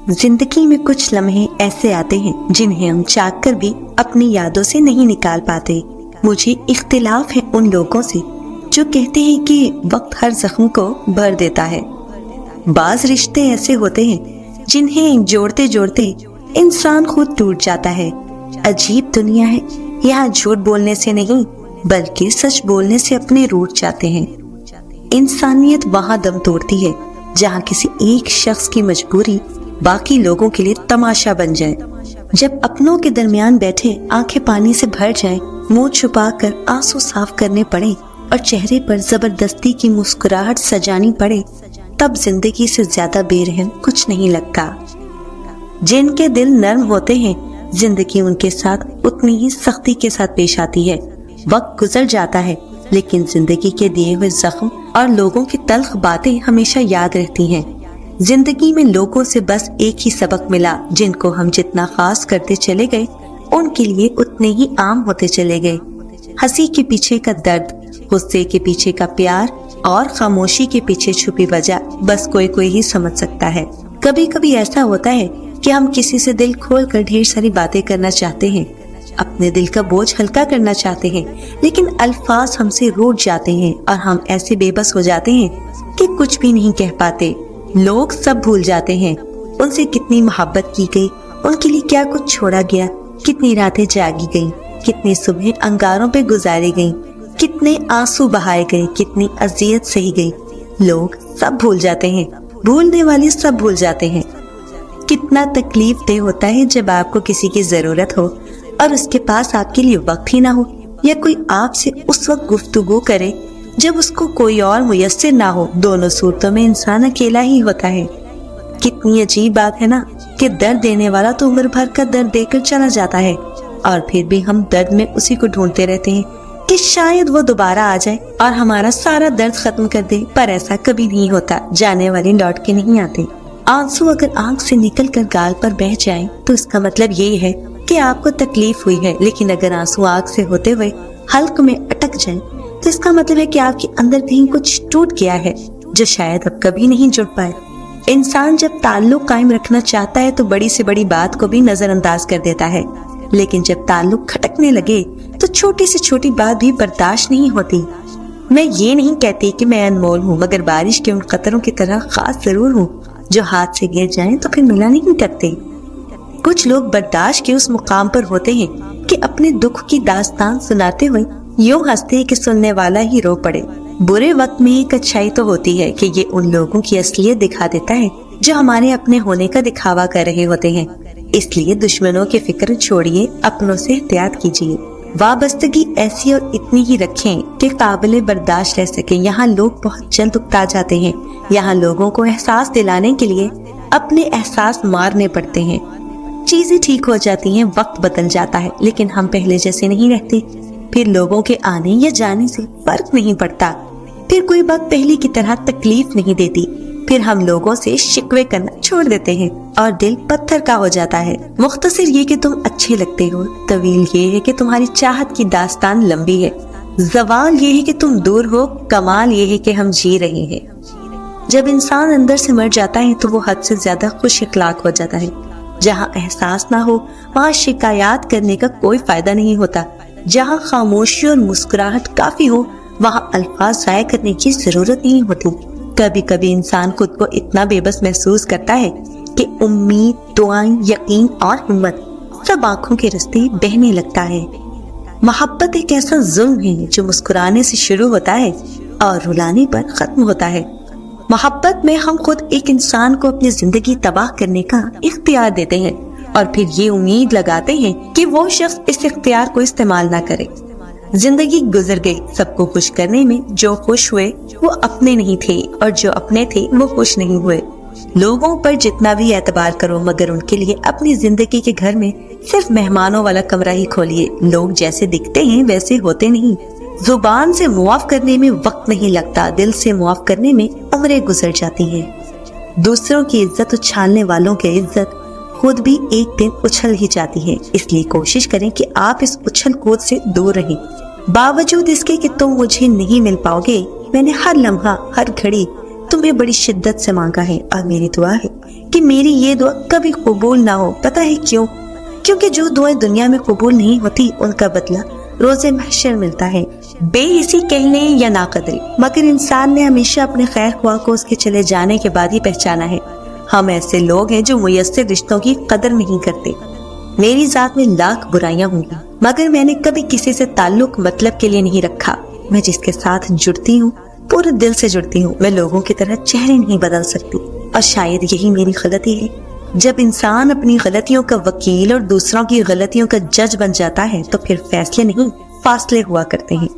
जिंदगी में कुछ लम्हे ऐसे आते हैं जिन्हें हम चाह कर भी अपनी यादों से नहीं निकाल पाते। मुझे इख्तिलाफ है उन लोगों से जो कहते हैं कि वक्त हर जख्म को भर देता है। बाज रिश्ते ऐसे होते हैं जिन्हें जोड़ते जोड़ते इंसान खुद टूट जाता है। अजीब दुनिया है, यहाँ झूठ बोलने से नहीं बल्कि सच बोलने से अपने रूठ जाते हैं। इंसानियत वहाँ दम तोड़ती है जहाँ किसी एक शख्स की मजबूरी बाकी लोगों के लिए तमाशा बन जाए। जब अपनों के दरमियान बैठे आंखें पानी से भर जाएं, मुंह छुपाकर आंसू साफ करने पड़े और चेहरे पर जबरदस्ती की मुस्कुराहट सजानी पड़े, तब जिंदगी से ज्यादा बेरहम कुछ नहीं लगता। जिनके दिल नर्म होते हैं, जिंदगी उनके साथ उतनी ही सख्ती के साथ पेश आती है। वक्त गुजर जाता है लेकिन जिंदगी के दिए हुए जख्म और लोगों की तल्ख बातें हमेशा याद रहती हैं। जिंदगी में लोगों से बस एक ही सबक मिला, जिनको हम जितना खास करते चले गए उनके लिए उतने ही आम होते चले गए। हंसी के पीछे का दर्द, गुस्से के पीछे का प्यार और खामोशी के पीछे छुपी वजह बस कोई कोई ही समझ सकता है। कभी कभी ऐसा होता है कि हम किसी से दिल खोल कर ढेर सारी बातें करना चाहते हैं, अपने दिल का बोझ हल्का करना चाहते हैं, लेकिन अल्फाज हमसे रूठ जाते हैं और हम ऐसे बेबस हो जाते हैं कि कुछ भी नहीं कह पाते। लोग सब भूल जाते हैं, उनसे कितनी मोहब्बत की गई, उनके लिए क्या कुछ छोड़ा गया, कितनी रातें जागी गई, कितनी सुबह अंगारों पे गुजारी गई, कितने आंसू बहाए गए, कितनी अजियत सही गई। लोग सब भूल जाते हैं, भूलने वाले सब भूल जाते हैं। कितना तकलीफ दे होता है जब आपको किसी की जरूरत हो और उसके पास आपके लिए वक्त ही ना हो, या कोई आपसे उस वक्त गुफ्तगू करे जब उसको कोई और मुयस्सर ना हो। दोनों सूरतों में इंसान अकेला ही होता है। कितनी अजीब बात है ना कि दर्द देने वाला तो उम्र भर का दर्द देकर चला जाता है और फिर भी हम दर्द में उसी को ढूंढते रहते हैं कि शायद वो दोबारा आ जाए और हमारा सारा दर्द खत्म कर दे। पर ऐसा कभी नहीं होता, जाने वाले लौट के नहीं आते। आंसू अगर आंख से निकल कर गाल पर बह जाए तो इसका मतलब ये है कि आपको तकलीफ हुई है, लेकिन अगर आंसू आंख से होते हुए हल्क में अटक जाए तो इसका मतलब है कि आपके अंदर कहीं कुछ टूट गया है जो शायद अब कभी नहीं जुड़ पाए। इंसान जब ताल्लुक कायम रखना चाहता है तो बड़ी से बड़ी बात को भी नजरअंदाज कर देता है, लेकिन जब ताल्लुक खटकने लगे तो छोटी से छोटी बात भी बर्दाश्त नहीं होती। मैं ये नहीं कहती कि मैं अनमोल हूँ, मगर बारिश के उन कतरों की तरह खास जरूर हूँ जो हाथ से गिर जाएं तो फिर मिला नहीं करते। कुछ लोग बर्दाश्त के उस मुकाम पर होते हैं कि अपने दुख की दास्तान सुनाते हुए यूं हंसते कि सुनने वाला ही रो पड़े। बुरे वक्त में एक अच्छाई तो होती है कि ये उन लोगों की असलियत दिखा देता है जो हमारे अपने होने का दिखावा कर रहे होते हैं। इसलिए दुश्मनों की फिक्र छोड़िए, अपनों से एहतियात कीजिए। वाबस्तगी ऐसी और इतनी ही रखें कि काबिल बर्दाश्त रह सके। यहाँ लोग बहुत जल्द उकता जाते हैं। यहाँ लोगों को एहसास दिलाने के लिए अपने एहसास मारने पड़ते हैं। चीजें ठीक हो जाती हैं, वक्त बदल जाता है, लेकिन हम पहले जैसे नहीं रहते। फिर लोगों के आने या जाने से फर्क नहीं पड़ता। फिर कोई बात पहले की तरह तकलीफ नहीं देती। फिर हम लोगों से शिकवे करना छोड़ देते हैं और दिल पत्थर का हो जाता है। मुख्तसर ये कि तुम अच्छे लगते हो, तवील ये है कि तुम्हारी चाहत की दास्तान लंबी है, ज़वाल ये है कि तुम दूर हो, कमाल ये है कि हम जी रहे हैं। जब इंसान अंदर से मर जाता है तो वो हद से ज्यादा खुश इखलाक हो जाता है। जहाँ एहसास ना हो वहाँ शिकायत करने का कोई फायदा नहीं होता। जहाँ खामोशी और मुस्कुराहट काफी हो वहाँ अल्फाज जाया करने की जरूरत नहीं होती। कभी कभी इंसान खुद को इतना बेबस महसूस करता है कि उम्मीद, दुआएं, यकीन और हिम्मत सब आंखों के रास्ते बहने लगता है। मोहब्बत एक ऐसा जुल्म है जो मुस्कुराने से शुरू होता है और रुलाने पर खत्म होता है। मोहब्बत में हम खुद एक इंसान को अपनी जिंदगी तबाह करने का इख्तियार देते हैं और फिर ये उम्मीद लगाते हैं कि वो शख्स इस इख्तियार को इस्तेमाल ना करे। जिंदगी गुजर गई, सबको खुश करने में। जो खुश हुए वो अपने नहीं थे और जो अपने थे वो खुश नहीं हुए। लोगों पर जितना भी एतबार करो, मगर उनके लिए अपनी जिंदगी के घर में सिर्फ मेहमानों वाला कमरा ही खोलिए। लोग जैसे दिखते हैं वैसे होते नहीं। जुबान से मुआफ करने में वक्त नहीं लगता, दिल से मुआफ करने में उम्रें गुजर जाती हैं। दूसरों की इज्जत उछालने वालों की इज्जत खुद भी एक दिन उछल ही जाती है। इसलिए कोशिश करें कि आप इस उछल कूद से दूर रहें। बावजूद इसके कि तुम मुझे नहीं मिल पाओगे, मैंने हर लम्हा, हर घड़ी तुम्हें बड़ी शिद्दत से मांगा है और मेरी दुआ है کہ میری یہ دعا کبھی قبول نہ ہو. پتہ ہے کیوں؟ کیونکہ جو دعائیں دنیا میں قبول نہیں ہوتی ان کا بدلہ روز محشر ملتا ہے. بے حسی کہہ لیں یا ناقدری، مگر انسان نے ہمیشہ اپنے خیر خواہ کو اس کے چلے جانے کے بعد ہی پہچانا ہے. ہم ایسے لوگ ہیں جو میسر رشتوں کی قدر نہیں کرتے. میری ذات میں لاکھ برائیاں ہوں گی، مگر میں نے کبھی کسی سے تعلق مطلب کے لیے نہیں رکھا. میں جس کے ساتھ جڑتی ہوں پورے دل سے جڑتی ہوں. میں لوگوں کی طرح چہرے نہیں بدل سکتی، اور شاید یہی میری غلطی ہے. جب انسان اپنی غلطیوں کا وکیل اور دوسروں کی غلطیوں کا جج بن جاتا ہے تو پھر فیصلے نہیں فاصلے ہوا کرتے ہیں.